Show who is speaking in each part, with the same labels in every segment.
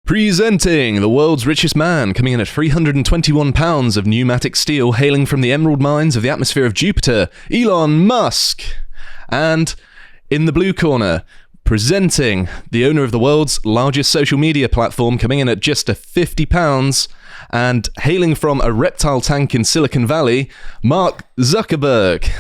Speaker 1: Presenting the world's richest man, coming in at 321 pounds of pneumatic steel hailing from the emerald mines of the atmosphere of Jupiter, Elon Musk. And in the blue corner, presenting the owner of the world's largest social media platform, coming in at just £50, and hailing from a reptile tank in Silicon Valley, Mark Zuckerberg.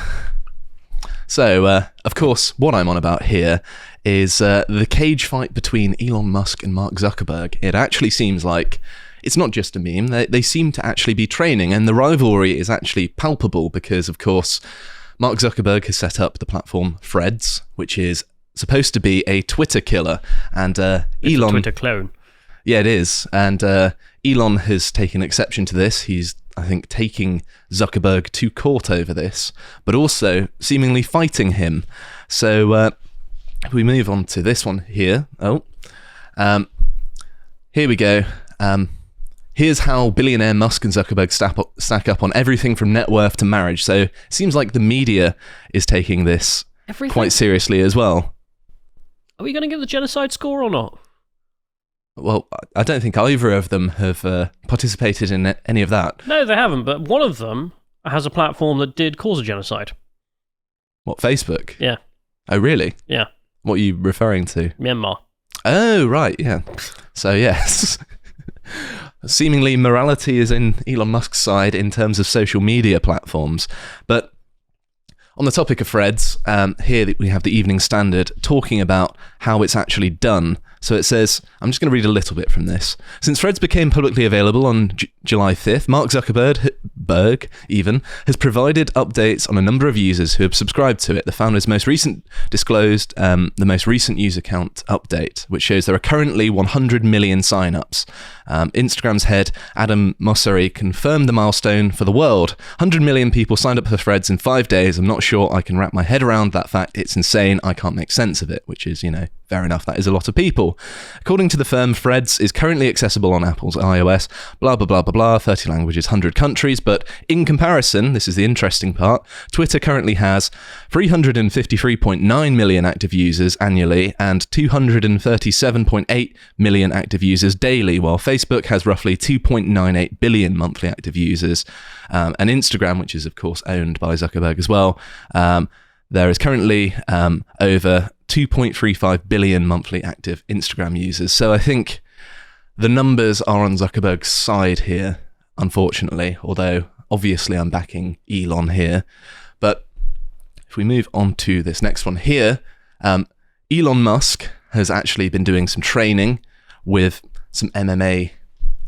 Speaker 1: So, of course, what I'm on about here is the cage fight between Elon Musk and Mark Zuckerberg. It actually seems like it's not just a meme. They seem to actually be training, and the rivalry is actually palpable because, of course, Mark Zuckerberg has set up the platform Threads, which is supposed to be a Twitter killer, and
Speaker 2: It's
Speaker 1: Elon...
Speaker 2: a Twitter clone.
Speaker 1: Yeah, it is, and Elon has taken exception to this. He's, I think, taking Zuckerberg to court over this, but also seemingly fighting him. So if we move on to this one here. Here we go. Here's how billionaire Musk and Zuckerberg stack up on everything from net worth to marriage. So it seems like the media is taking this quite seriously as well.
Speaker 2: Are we going to give the genocide score or not?
Speaker 1: Well, I don't think either of them have participated in any of that.
Speaker 2: No, they haven't, but one of them has a platform that did cause a genocide.
Speaker 1: What, Facebook?
Speaker 2: Yeah.
Speaker 1: Oh, really?
Speaker 2: Yeah.
Speaker 1: What are you referring to?
Speaker 2: Myanmar.
Speaker 1: Oh, right, yeah. So, yes. Seemingly, morality is in Elon Musk's side in terms of social media platforms. But on the topic of Threads, here we have the Evening Standard talking about how it's actually done. So it says, I'm just going to read a little bit from this. Since Threads became publicly available on July 5th, Mark Zuckerberg has provided updates on a number of users who have subscribed to it. The founder's most recent disclosed the most recent user count update, which shows there are currently 100 million signups. Instagram's head, Adam Mosseri, confirmed the milestone for the world. 100 million people signed up for Threads in 5 days. I'm not sure I can wrap my head around that fact. It's insane. I can't make sense of it, which is, fair enough. That is a lot of people. According to the firm, Threads is currently accessible on Apple's iOS, blah, blah, blah, blah, blah, 30 languages, 100 countries. But in comparison, this is the interesting part, Twitter currently has 353.9 million active users annually and 237.8 million active users daily, while Facebook has roughly 2.98 billion monthly active users. And Instagram, which is, of course, owned by Zuckerberg as well, there is currently over 2.35 billion monthly active Instagram users. So I think the numbers are on Zuckerberg's side here, unfortunately, although obviously I'm backing Elon here. But if we move on to this next one here, Elon Musk has actually been doing some training with some MMA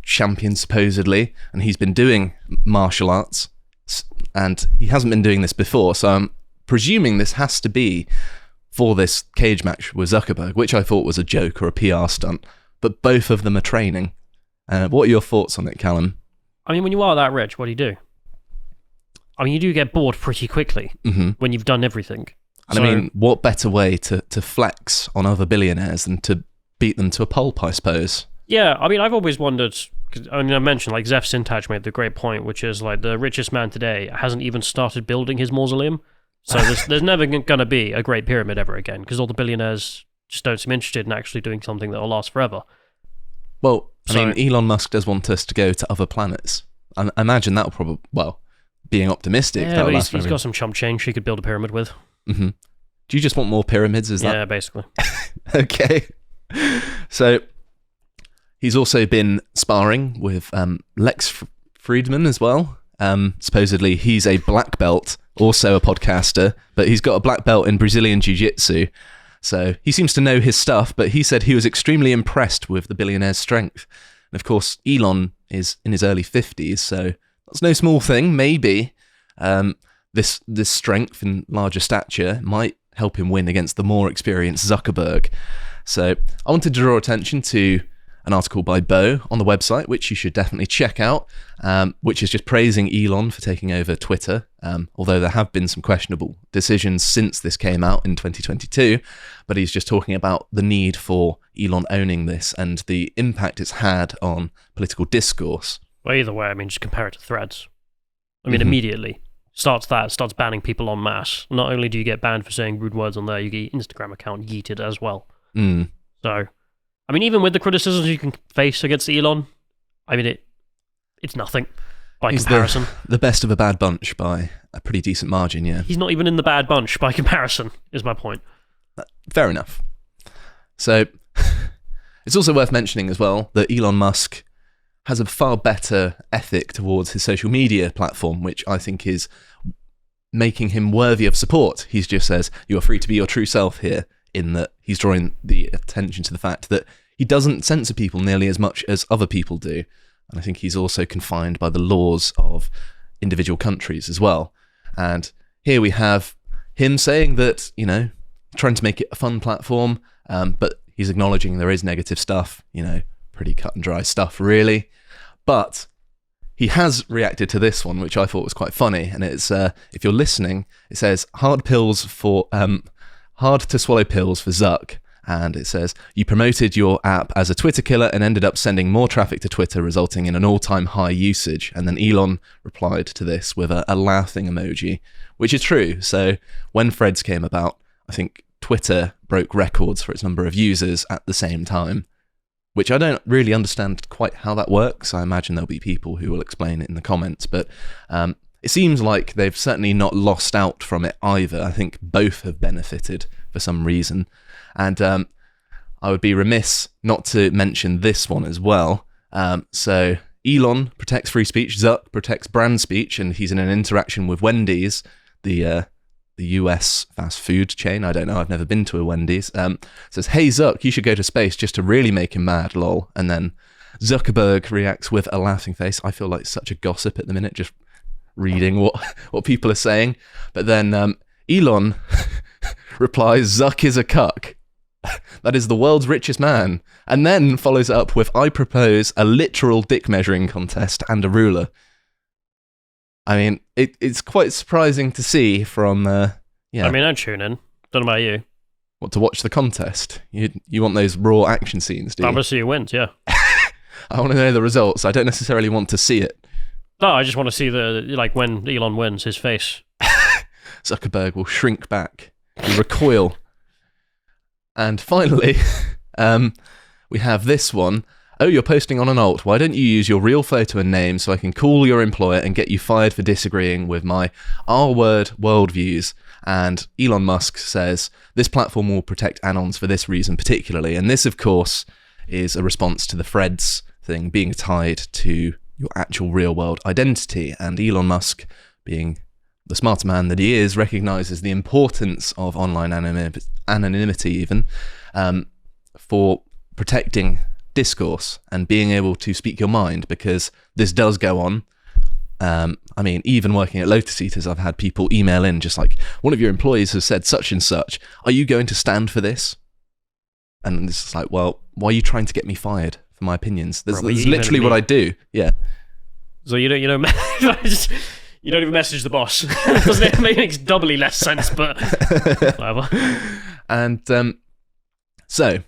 Speaker 1: champions, supposedly, and he's been doing martial arts, and he hasn't been doing this before, so I'm presuming this has to be for this cage match with Zuckerberg, which I thought was a joke or a PR stunt, but both of them are training. What are your thoughts on it, Callum?
Speaker 2: I mean, when you are that rich, what do? I mean, you do get bored pretty quickly when you've done everything.
Speaker 1: And I mean, what better way to flex on other billionaires than to beat them to a pulp, I suppose?
Speaker 2: Yeah, I mean, I've always wondered, I mentioned, like, Zeph Syntax made the great point, which is, like, the richest man today hasn't even started building his mausoleum. So there's never going to be a Great Pyramid ever again, because all the billionaires just don't seem interested in actually doing something that will last forever.
Speaker 1: Well, I mean, Elon Musk does want us to go to other planets. I imagine that'll probably, being optimistic,
Speaker 2: yeah,
Speaker 1: that'll
Speaker 2: but
Speaker 1: last
Speaker 2: he's got some chump change he could build a pyramid with.
Speaker 1: Mm-hmm. Do you just want more pyramids? Is that?
Speaker 2: Yeah, basically.
Speaker 1: Okay. So he's also been sparring with Lex Friedman as well. Supposedly he's a black belt, also a podcaster, but he's got a black belt in Brazilian Jiu Jitsu. So he seems to know his stuff, but he said he was extremely impressed with the billionaire's strength. And of course, Elon is in his early 50s, so that's no small thing. Maybe this strength and larger stature might help him win against the more experienced Zuckerberg. So I wanted to draw attention to an article by Bo on the website, which you should definitely check out, which is just praising Elon for taking over Twitter, although there have been some questionable decisions since this came out in 2022, but he's just talking about the need for Elon owning this and the impact it's had on political discourse.
Speaker 2: Well, either way, I mean, just compare it to Threads. I mean, immediately starts banning people en masse. Not only do you get banned for saying rude words on there, you get your Instagram account yeeted as well. So I mean, even with the criticisms you can face against Elon, I mean, it's nothing by comparison.
Speaker 1: The best of a bad bunch by a pretty decent margin, yeah.
Speaker 2: He's not even in the bad bunch by comparison, is my point.
Speaker 1: Fair enough. So, it's also worth mentioning as well that Elon Musk has a far better ethic towards his social media platform, which I think is making him worthy of support. He just says, you are free to be your true self here, in that he's drawing the attention to the fact that he doesn't censor people nearly as much as other people do. And I think he's also confined by the laws of individual countries as well. And here we have him saying that, trying to make it a fun platform, but he's acknowledging there is negative stuff, pretty cut and dry stuff, really. But he has reacted to this one, which I thought was quite funny. And it's, if you're listening, it says, hard to swallow pills for Zuck. And it says, you promoted your app as a Twitter killer and ended up sending more traffic to Twitter, resulting in an all-time high usage. And then Elon replied to this with a laughing emoji, which is true. So when Threads came about, I think Twitter broke records for its number of users at the same time, which I don't really understand quite how that works. I imagine there'll be people who will explain it in the comments, but it seems like they've certainly not lost out from it either. I think both have benefited for some reason. And I would be remiss not to mention this one as well. So Elon protects free speech, Zuck protects brand speech, and he's in an interaction with Wendy's, the US fast food chain. I don't know, I've never been to a Wendy's. Says, hey Zuck, you should go to space just to really make him mad, lol. And then Zuckerberg reacts with a laughing face. I feel like such a gossip at the minute, just reading what people are saying. But then Elon replies, Zuck is a cuck. That is the world's richest man. And then follows it up with, I propose a literal dick measuring contest and a ruler. I mean, it's quite surprising to see from, yeah.
Speaker 2: I mean, I'd tune in. Don't know about you.
Speaker 1: What, to watch the contest? You want those raw action scenes, do you?
Speaker 2: I want to see who wins, yeah.
Speaker 1: I want to know the results. I don't necessarily want to see it.
Speaker 2: No, I just want to see when Elon wins, his face.
Speaker 1: Zuckerberg will shrink back. He'll recoil. And finally, we have this one. Oh, you're posting on an alt. Why don't you use your real photo and name so I can call your employer and get you fired for disagreeing with my R-word worldviews? And Elon Musk says, this platform will protect anons for this reason particularly. And this, of course, is a response to the Threads thing being tied to your actual real-world identity. And Elon Musk, being the smarter man that he is, recognises the importance of online anonymity even for protecting discourse and being able to speak your mind, because this does go on. I mean, even working at Lotus Eaters, I've had people email in just like, one of your employees has said such and such. Are you going to stand for this? And it's like, well, why are you trying to get me fired for my opinions? That's literally what I do. Yeah.
Speaker 2: So you don't you don't even message the boss. Doesn't it? Maybe makes doubly less sense, but whatever.
Speaker 1: And so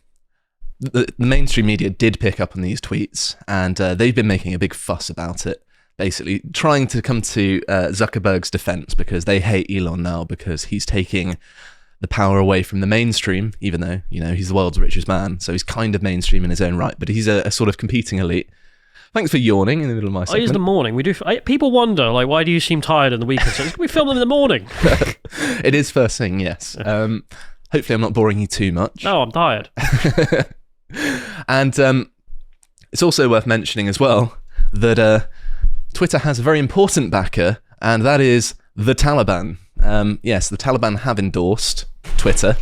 Speaker 1: the mainstream media did pick up on these tweets, and they've been making a big fuss about it, basically trying to come to Zuckerberg's defense, because they hate Elon now because he's taking the power away from the mainstream, even though, he's the world's richest man, so he's kind of mainstream in his own right, but he's a sort of competing elite. Thanks for yawning in the middle of my segment.
Speaker 2: It is the morning. People wonder, why do you seem tired in the weekend? So we film them in the morning.
Speaker 1: It is first thing, yes. Hopefully I'm not boring you too much.
Speaker 2: No, I'm tired.
Speaker 1: And it's also worth mentioning as well that Twitter has a very important backer, and that is the Taliban. Yes, the Taliban have endorsed Twitter.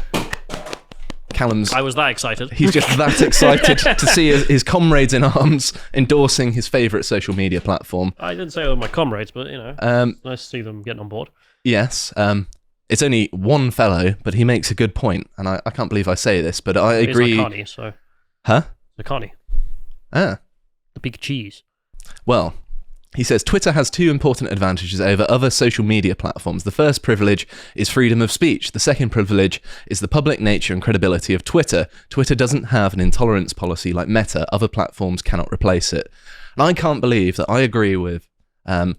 Speaker 2: I was that excited.
Speaker 1: He's just that excited to see his comrades in arms endorsing his favourite social media platform.
Speaker 2: I didn't say they were my comrades, but, it's nice to see them getting on board.
Speaker 1: Yes. It's only one fellow, but he makes a good point, and I can't believe I say this, but I agree.
Speaker 2: It's Zakani, so...
Speaker 1: Huh?
Speaker 2: Zakani.
Speaker 1: Ah.
Speaker 2: The big cheese.
Speaker 1: Well, he says Twitter has two important advantages over other social media platforms. The first privilege is freedom of speech. The second privilege is the public nature and credibility of Twitter. Twitter doesn't have an intolerance policy like Meta. Other platforms cannot replace it. And I can't believe that I agree with a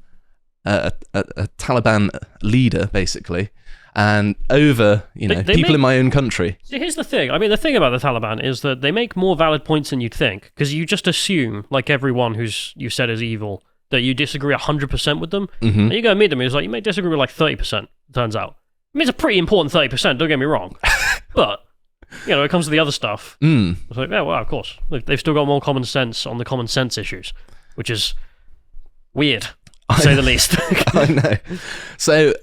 Speaker 1: Taliban leader, basically, and over, people in my own country.
Speaker 2: See, here's the thing. I mean, the thing about the Taliban is that they make more valid points than you'd think, because you just assume, like everyone who's you said is evil, that you disagree 100% with them.
Speaker 1: Mm-hmm.
Speaker 2: And you go and meet them, it's like, you may disagree with like 30%, turns out. I mean, it's a pretty important 30%, don't get me wrong. But, it comes to the other stuff. It's like, yeah, well, of course. They've still got more common sense on the common sense issues, which is weird, to say the least.
Speaker 1: I know. So,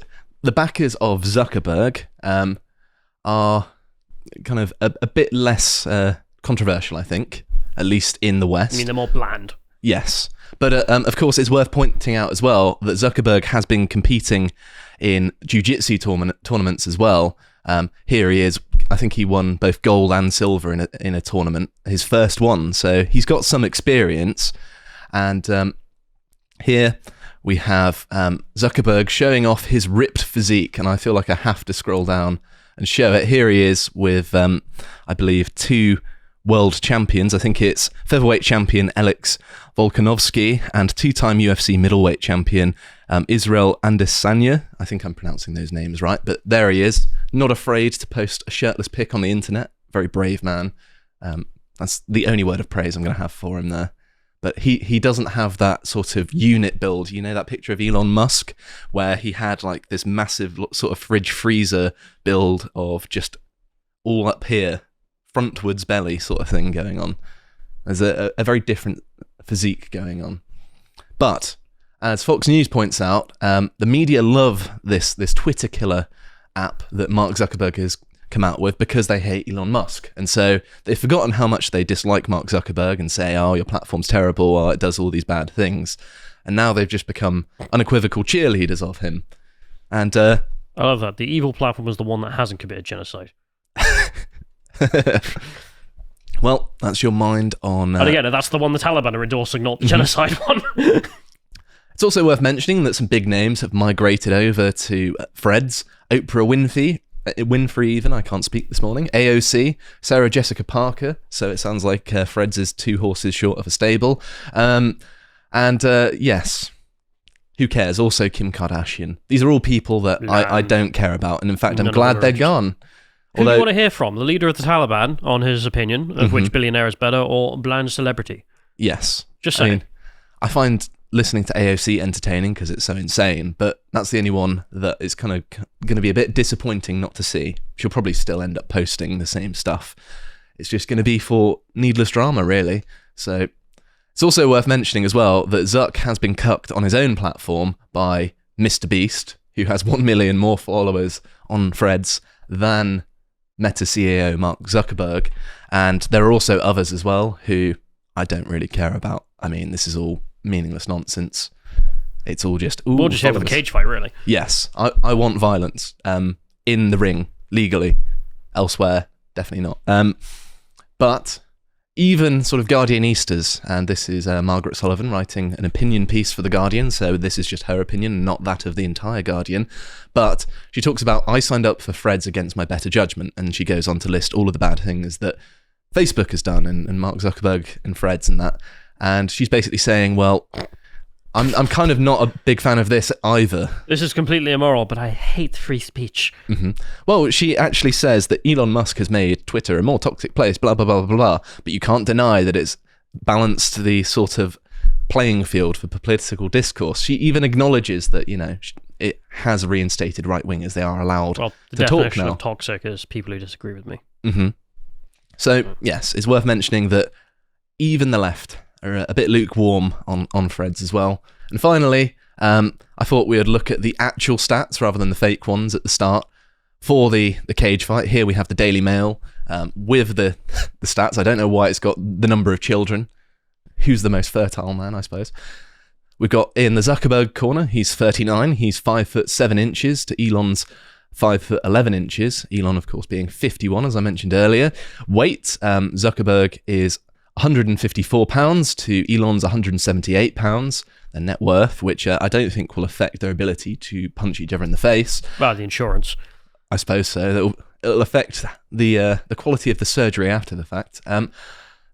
Speaker 1: the backers of Zuckerberg are kind of a bit less controversial, I think, at least in the West.
Speaker 2: I mean, they're more bland.
Speaker 1: Yes. But, of course, it's worth pointing out as well that Zuckerberg has been competing in Jiu Jitsu tournaments as well. Here he is. I think he won both gold and silver in a tournament, his first one. So he's got some experience. And here we have Zuckerberg showing off his ripped physique. And I feel like I have to scroll down and show it. Here he is with, I believe, 2 world champions. I think it's featherweight champion Alex Volkanovski and 2-time UFC middleweight champion Israel Adesanya. I think I'm pronouncing those names right, but there he is, not afraid to post a shirtless pic on the internet. Very brave man. That's the only word of praise I'm going to have for him there. But he doesn't have that sort of unit build. You know that picture of Elon Musk where he had like this massive sort of fridge freezer build of just all up here, frontwards belly sort of thing going on. There's a very different physique going on. But as Fox News points out, the media love this Twitter killer app that Mark Zuckerberg has come out with because they hate Elon Musk. And so they've forgotten how much they dislike Mark Zuckerberg and say, oh, your platform's terrible, oh, it does all these bad things. And now they've just become unequivocal cheerleaders of him. And
Speaker 2: I love that. The evil platform is the one that hasn't committed genocide.
Speaker 1: Well, that's your mind on...
Speaker 2: And again, that's the one the Taliban are endorsing, not the genocide one.
Speaker 1: It's also worth mentioning that some big names have migrated over to Threads. Oprah Winfrey even, I can't speak this morning. AOC, Sarah Jessica Parker, so it sounds like Threads is 2 horses short of a stable. Yes, who cares? Also Kim Kardashian. These are all people that I don't care about, and in fact, I'm glad they're gone.
Speaker 2: Who do you want to hear from? The leader of the Taliban, on his opinion of which billionaire is better, or bland celebrity?
Speaker 1: Yes.
Speaker 2: Just saying.
Speaker 1: I mean, I find listening to AOC entertaining because it's so insane, but that's the only one that is kind of going to be a bit disappointing not to see. She'll probably still end up posting the same stuff. It's just going to be for needless drama, really. So it's also worth mentioning as well that Zuck has been cucked on his own platform by Mr. Beast, who has 1 million more followers on Threads than Meta CEO Mark Zuckerberg, and there are also others as well who I don't really care about. I mean, this is all meaningless nonsense. It's all just...
Speaker 2: We'll just have a cage fight, really.
Speaker 1: Yes, I want violence in the ring, legally. Elsewhere, definitely not. But even sort of Guardianistas, and this is Margaret Sullivan writing an opinion piece for The Guardian, so this is just her opinion, not that of the entire Guardian, but she talks about, I signed up for Threads against my better judgment, and she goes on to list all of the bad things that Facebook has done, and Mark Zuckerberg and Threads and that, and she's basically saying, well, I'm kind of not a big fan of this either.
Speaker 2: This is completely immoral, but I hate free speech.
Speaker 1: Mm-hmm. Well, she actually says that Elon Musk has made Twitter a more toxic place, blah, blah, blah, blah, blah, but you can't deny that it's balanced the sort of playing field for political discourse. She even acknowledges that, it has reinstated right-wingers. They are allowed to talk now.
Speaker 2: The definition of toxic is people who disagree with me.
Speaker 1: Mm-hmm. So, yes, it's worth mentioning that even the left are a bit lukewarm on Threads as well. And finally, I thought we would look at the actual stats rather than the fake ones at the start for the cage fight. Here we have the Daily Mail with the stats. I don't know why it's got the number of children. Who's the most fertile man, I suppose? We've got in the Zuckerberg corner, he's 39. He's 5'7" to Elon's 5'11". Elon, of course, being 51, as I mentioned earlier. Weight, Zuckerberg is 154 pounds to Elon's 178 pounds. Their net worth, which I don't think will affect their ability to punch each other in the face.
Speaker 2: Well, the insurance,
Speaker 1: I suppose so. It'll affect the quality of the surgery after the fact.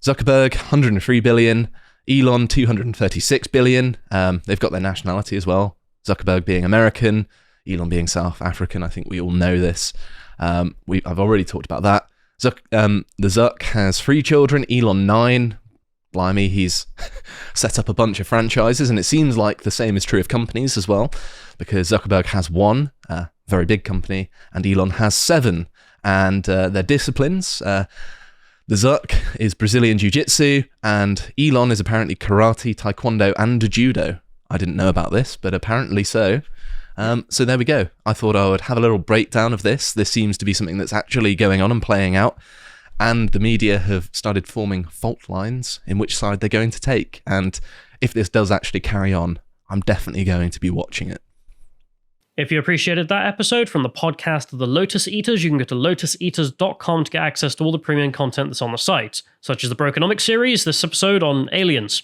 Speaker 1: Zuckerberg 103 billion, Elon 236 billion. They've got their nationality as well. Zuckerberg being American, Elon being South African, I think we all know this. I've already talked about that. The Zuck has 3 children, Elon 9. Blimey, he's set up a bunch of franchises, and it seems like the same is true of companies as well, because Zuckerberg has 1, very big company, and Elon has 7. And their disciplines, the Zuck is Brazilian Jiu Jitsu, and Elon is apparently karate, taekwondo, and judo. I didn't know about this, but apparently so. So there we go. I thought I would have a little breakdown of this. This seems to be something that's actually going on and playing out. And the media have started forming fault lines in which side they're going to take. And if this does actually carry on, I'm definitely going to be watching it.
Speaker 2: If you appreciated that episode from the podcast of the Lotus Eaters, you can go to lotuseaters.com to get access to all the premium content that's on the site, such as the Brokenomics series, this episode on aliens.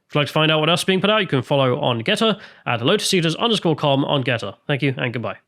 Speaker 2: If you'd like to find out what else is being put out, you can follow on Getter at lotuseaters_com on Getter. Thank you and goodbye.